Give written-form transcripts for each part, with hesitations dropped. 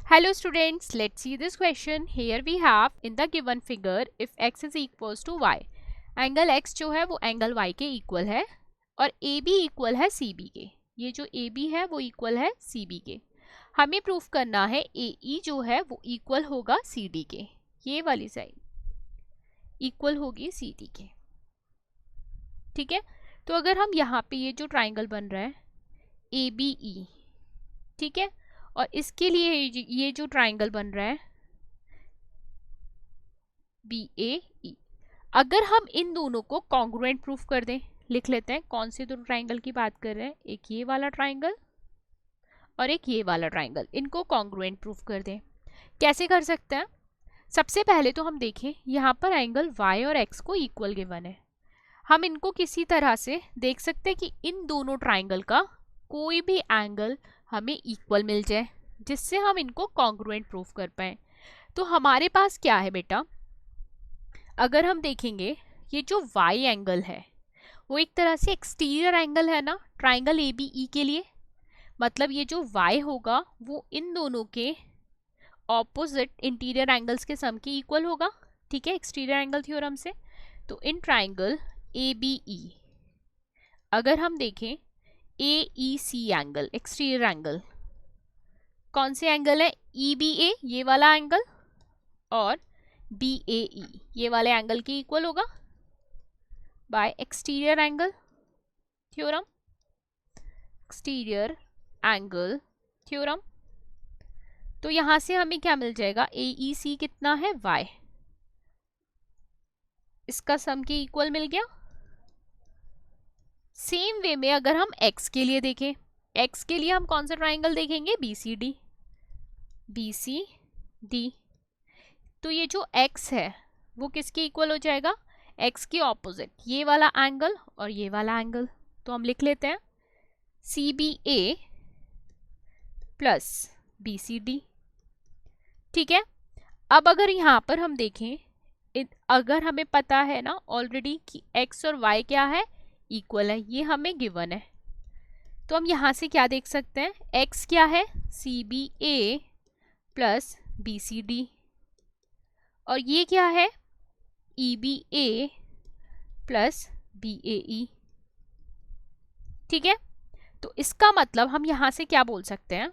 Hello students, let's see this question. Here we have in the given figure if x is equals to y. Angle x जो है वो angle y के equal है और AB equal है CB के. ये जो AB है वो इक्वल है CB के. हमें प्रूफ करना है AE जो है वो इक्वल होगा CD के. ये वाली साइड इक्वल होगी CD के. ठीक है, तो अगर हम यहाँ पे ये जो ट्राइंगल बन रहा है ABE, ठीक है, और इसके लिए ये जो ट्राइंगल बन रहा है BAE, अगर हम इन दोनों को कॉन्ग्रुएंट प्रूफ कर दें, लिख लेते हैं कौन से दो ट्राइंगल की बात कर रहे हैं, एक ये वाला ट्राइंगल और एक ये वाला ट्राइंगल, इनको कॉन्ग्रुएंट प्रूफ कर दें. कैसे कर सकते हैं? सबसे पहले तो हम देखें यहाँ पर एंगल y और x को इक्वल गिवन है. हम इनको किसी तरह से देख सकते हैं कि इन दोनों ट्राइंगल का कोई भी एंगल हमें इक्वल मिल जाए जिससे हम इनको कॉन्ग्रुएंट प्रूफ कर पाए. तो हमारे पास क्या है बेटा, अगर हम देखेंगे ये जो y एंगल है वो एक तरह से एक्सटीरियर एंगल है ना ट्राइंगल ABE के लिए. मतलब ये जो y होगा वो इन दोनों के ऑपोजिट इंटीरियर एंगल्स के सम के इक्वल होगा. ठीक है, एक्सटीरियर एंगल थ्योरम से. तो इन ट्राइंगल ABE अगर हम देखें AEC एंगल, एक्सटीरियर एंगल, कौन से एंगल है? EBA ये वाला एंगल और BAE ये वाले एंगल के इक्वल होगा bye exterior angle theorem, exterior angle theorem. तो यहां से हमें क्या मिल जाएगा? AEC कितना है? y, इसका सम के इक्वल मिल गया. सेम वे में अगर हम x के लिए देखें, x के लिए हम कौन सा ट्राइंगल देखेंगे? BCD. तो ये जो x है वो किसके इक्वल हो जाएगा? x के ऑपोजिट ये वाला एंगल और ये वाला एंगल. तो हम लिख लेते हैं CBA प्लस BCD. ठीक है, अब अगर यहाँ पर हम देखें, अगर हमें पता है ना ऑलरेडी कि x और y क्या है? इक्वल है, ये हमें गिवन है. तो हम यहाँ से क्या देख सकते हैं? x क्या है? CBA प्लस BCD और ये क्या है? EBA plus BAE. ठीक है, तो इसका मतलब हम यहाँ से क्या बोल सकते हैं?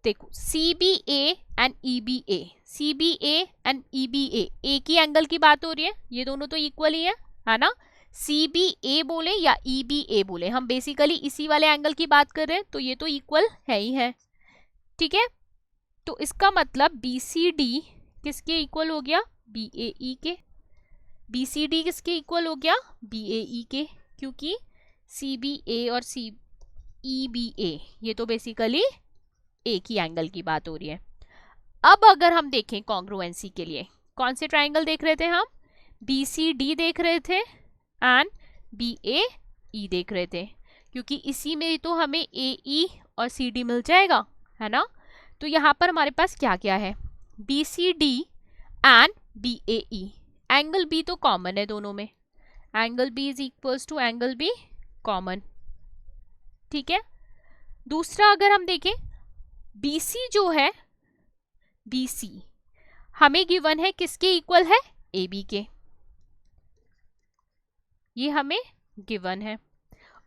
देखो CBA and EBA, CBA and EBA एक ही एंगल की बात हो रही है, ये दोनों तो इक्वल ही है ना. CBA बोले या EBA बोले, हम बेसिकली इसी वाले एंगल की बात कर रहे हैं, तो ये तो इक्वल है ही है. ठीक है, तो इसका मतलब BCD किसके इक्वल हो गया? BAE के. BCD किसके इक्वल हो गया? BAE के, क्योंकि CBA और EBA ये तो बेसिकली एक ही एंगल की बात हो रही है. अब अगर हम देखें कॉन्ग्रुएंसी के लिए, कौन से ट्राइंगल देख रहे थे हम? BCD देख रहे थे एंड BAE देख रहे थे, क्योंकि इसी में तो हमें AE और CD मिल जाएगा, है ना. तो यहाँ पर हमारे पास क्या क्या है? BCD and BAE. Angle B तो कॉमन है दोनों में, angle B is equals to angle B common. ठीक है, दूसरा अगर हम देखें BC जो है, BC हमें गिवन है किसके इक्वल है? AB के, ये हमें गिवन है.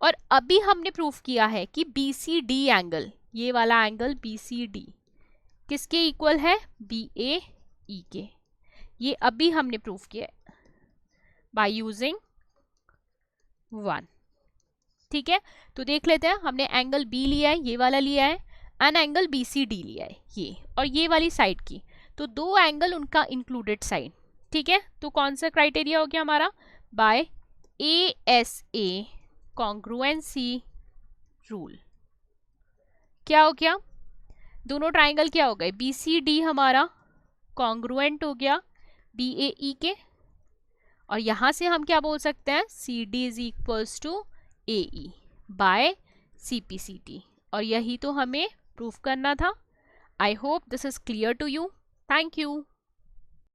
और अभी हमने प्रूफ किया है कि BCD एंगल, ये वाला एंगल BCD किसके इक्वल है? BAE के. ये अभी हमने प्रूफ किया है बाय यूजिंग 1. ठीक है, तो देख लेते हैं. हमने एंगल B लिया है, ये वाला लिया है, एंड एंगल BCD लिया है ये और ये वाली साइड की. तो दो एंगल उनका इंक्लूडेड साइड. ठीक है, तो कौन सा क्राइटेरिया हो गया हमारा? By ASA congruency rule. क्या हो गया? दोनों ट्राइंगल क्या हो गए? BCD हमारा कॉन्ग्रुएंट हो गया BAE के, और यहां से हम क्या बोल सकते हैं? CD is equals to AE by CPCT. और यही तो हमें प्रूफ करना था. I hope this is clear to you. Thank you.